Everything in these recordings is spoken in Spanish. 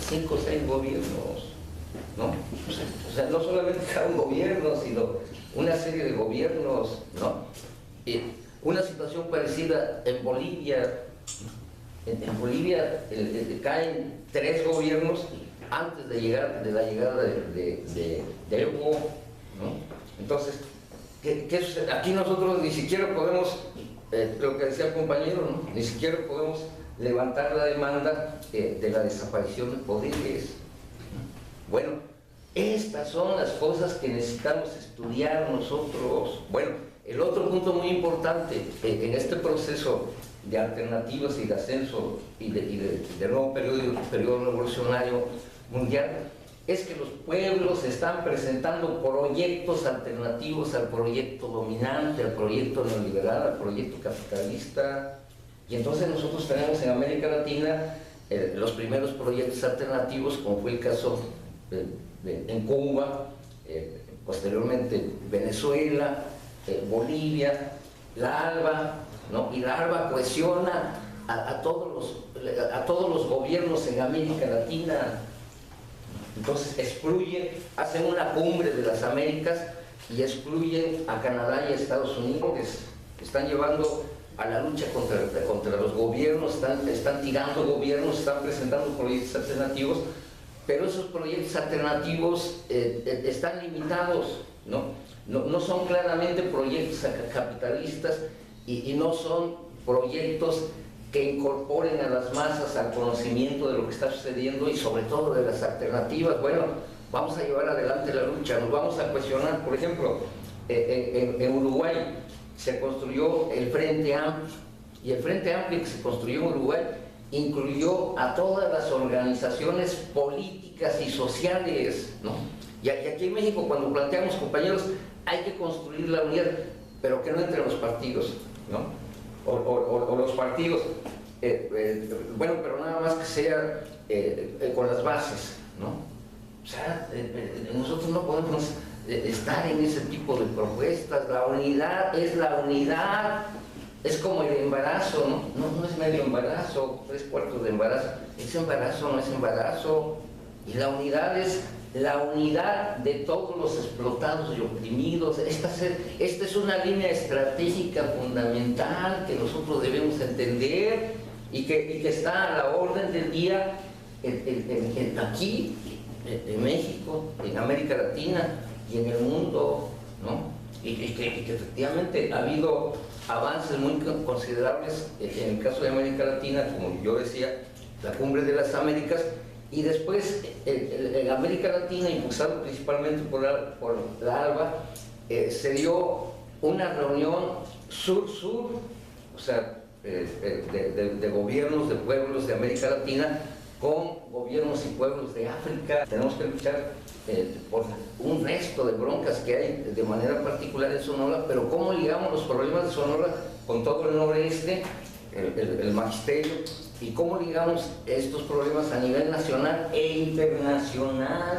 5 o 6 gobiernos, ¿no? O sea, no solamente cada un gobierno, sino una serie de gobiernos, ¿no? Una situación parecida en Bolivia. En Bolivia caen 3 gobiernos antes de la llegada de Evo, ¿no? Entonces, ¿qué sucede? Aquí nosotros ni siquiera podemos, lo que decía el compañero, ¿no? Ni siquiera podemos levantar la demanda de la desaparición de poderes. Bueno, estas son las cosas que necesitamos estudiar nosotros. Bueno, el otro punto muy importante en este proceso de alternativas y de ascenso y de nuevo periodo revolucionario mundial, es que los pueblos están presentando proyectos alternativos al proyecto dominante, al proyecto neoliberal, al proyecto capitalista. Y entonces nosotros tenemos en América Latina los primeros proyectos alternativos, como fue el caso en Cuba, posteriormente Venezuela, Bolivia, la ALBA, ¿no? Y la ALBA cohesiona a todos los gobiernos en América Latina. Entonces excluyen, hacen una cumbre de las Américas y excluyen a Canadá y a Estados Unidos. Están llevando a la lucha contra los gobiernos, están tirando gobiernos, están presentando proyectos alternativos, pero esos proyectos alternativos están limitados, no son claramente proyectos capitalistas y no son proyectos que incorporen a las masas al conocimiento de lo que está sucediendo y sobre todo de las alternativas. Bueno, vamos a llevar adelante la lucha, nos vamos a cuestionar. Por ejemplo, en Uruguay se construyó el Frente Amplio, y el Frente Amplio que se construyó en Uruguay incluyó a todas las organizaciones políticas y sociales, ¿no? Y aquí en México, cuando planteamos, compañeros, hay que construir la unidad, pero que no entre los partidos, ¿no? O los partidos, bueno, pero nada más que sea con las bases, ¿no? O sea, nosotros no podemos estar en ese tipo de propuestas. La unidad es la unidad, es como el embarazo, ¿no? No es medio embarazo, 3/4 de embarazo, es embarazo, no es embarazo. Y la unidad es la unidad de todos los explotados y oprimidos. Esta es una línea estratégica fundamental que nosotros debemos entender y que está a la orden del día aquí, en México, en América Latina y en el mundo, ¿no? Y que efectivamente ha habido avances muy considerables en el caso de América Latina, como yo decía, la Cumbre de las Américas. Y después, en América Latina, impulsado principalmente por la ALBA, se dio una reunión sur-sur, o sea, de gobiernos de pueblos de América Latina con gobiernos y pueblos de África. Tenemos que luchar por un resto de broncas que hay de manera particular en Sonora, pero cómo ligamos los problemas de Sonora con todo el noreste, el magisterio, y cómo ligamos estos problemas a nivel nacional e internacional.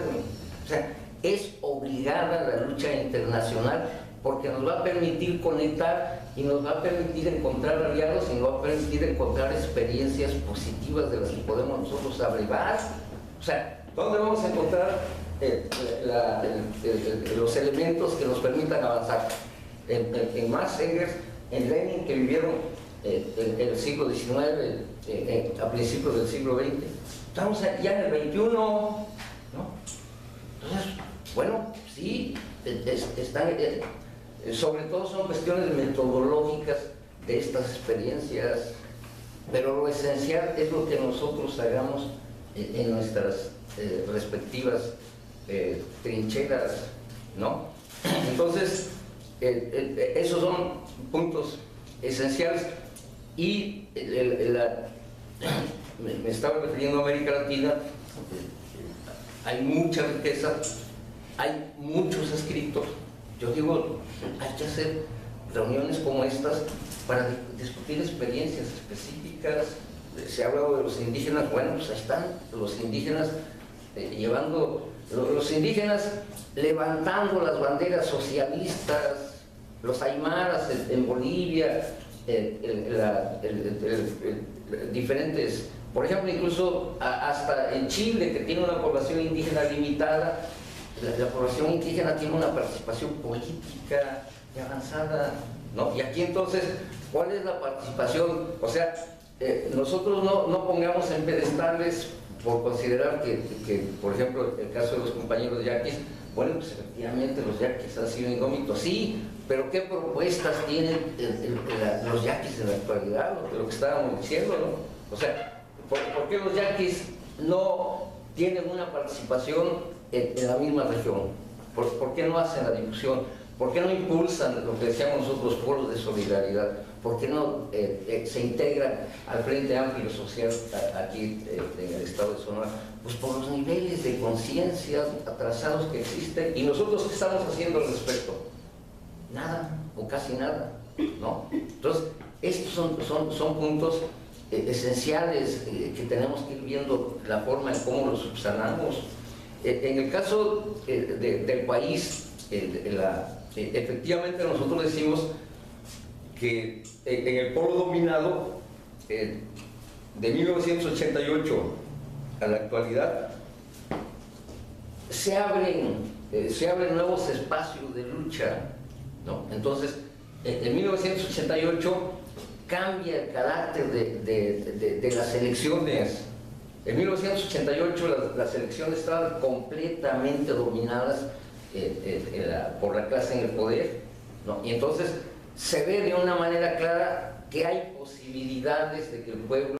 O sea, es obligada la lucha internacional porque nos va a permitir conectar y nos va a permitir encontrar aliados y nos va a permitir encontrar experiencias positivas de las que podemos nosotros abrevar. O sea, ¿dónde vamos a encontrar los elementos que nos permitan avanzar? En Marx, Engels, en Lenin, que vivieron en el siglo XIX, a principios del siglo XX. Estamos ya en el XXI, ¿no? Entonces, bueno, sí, sobre todo son cuestiones metodológicas de estas experiencias, pero lo esencial es lo que nosotros hagamos en nuestras respectivas trincheras, ¿no? Entonces, esos son puntos esenciales. Y me estaba refiriendo a América Latina. Hay mucha riqueza, hay muchos escritos. Yo digo, hay que hacer reuniones como estas para discutir experiencias específicas. Se ha hablado de los indígenas. Bueno, pues ahí están los indígenas los indígenas levantando las banderas socialistas, los aymaras en Bolivia, diferentes Por ejemplo, incluso hasta en Chile, que tiene una población indígena limitada, la población indígena tiene una participación política y avanzada, ¿no? Y aquí entonces, ¿cuál es la participación? O sea, nosotros no pongamos en pedestales por considerar que, por ejemplo, el caso de los compañeros yaquis, bueno, pues efectivamente los yaquis han sido indómitos, sí, pero ¿qué propuestas tienen los yaquis en la actualidad? Lo que estábamos diciendo, ¿no? O sea, ¿por qué los yaquis no tienen una participación en la misma región? ¿Por qué no hacen la difusión? ¿Por qué no impulsan lo que decíamos nosotros, foros de solidaridad? ¿Por qué no se integran al Frente Amplio Social aquí en el estado de Sonora? Pues por los niveles de conciencia atrasados que existen. ¿Y nosotros qué estamos haciendo al respecto? Nada, o casi nada, ¿no? Entonces, estos son puntos esenciales que tenemos que ir viendo la forma en cómo los subsanamos. En el caso del país, efectivamente nosotros decimos que en el polo dominado, de 1988 a la actualidad, se abren nuevos espacios de lucha, ¿no? Entonces, en 1988 cambia el carácter de las elecciones. En 1988 las elecciones estaban completamente dominadas por la clase en el poder, ¿no? Y entonces se ve de una manera clara que hay posibilidades de que el pueblo